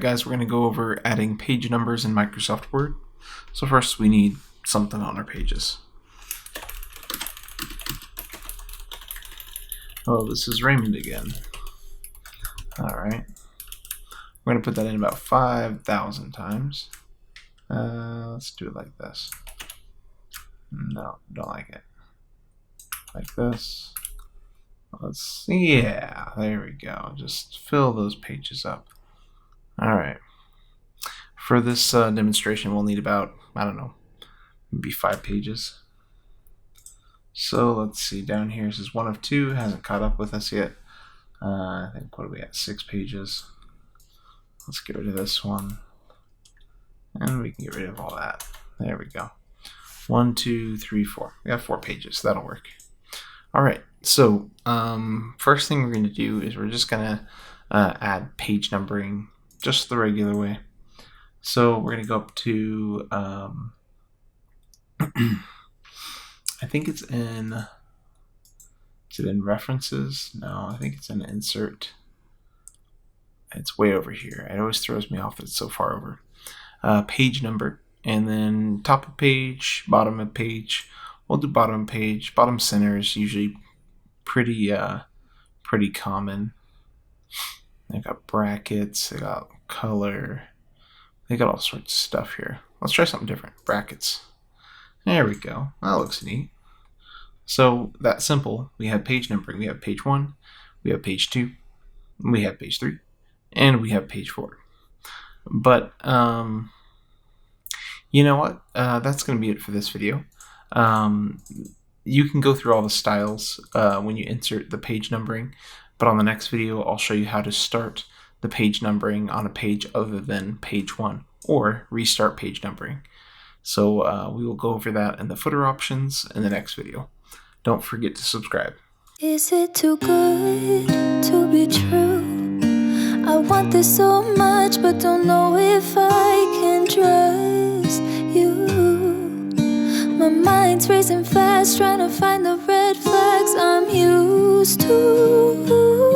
guys, we're going to go over adding page numbers in Microsoft Word. So first we need something on our pages. Oh, this is Raymond again. Alright. We're going to put that in about 5,000 times. Let's do it like this. No, don't like it. Like this. Yeah, there we go. Just fill those pages up. Alright. For this demonstration, we'll need about, I don't know, maybe 5 pages. So let's see, down here it says 1 of 2, hasn't caught up with us yet. I think, what are we at, 6 pages. Let's get rid of this one. And we can get rid of all that. There we go. 1, 2, 3, 4. We have 4 pages, that'll work. Alright, so first thing we're going to do is we're just going to add page numbering just the regular way. So we're going to go up to, I think it's in, is it in references? No, I think it's in insert. It's way over here. It always throws me off that it's so far over. Page number, and then top of page, bottom of page. We'll do bottom page. Bottom center is usually pretty common. They got brackets, they got color, they got all sorts of stuff here. Let's try something different. Brackets. There we go. That looks neat. So that's simple. We have page numbering. We have page 1, we have page 2, we have page 3, and we have page 4. But you know what? That's going to be it for this video. You can go through all the styles when you insert the page numbering, but on the next video I'll show you how to start the page numbering on a page other than page 1, or restart page numbering. So we will go over that in the footer options in the next video. Don't forget to subscribe. Is it too good to be true? I want this so much, but don't know if I can trust you. My mind's racing fast, trying to find the red flags I'm used to.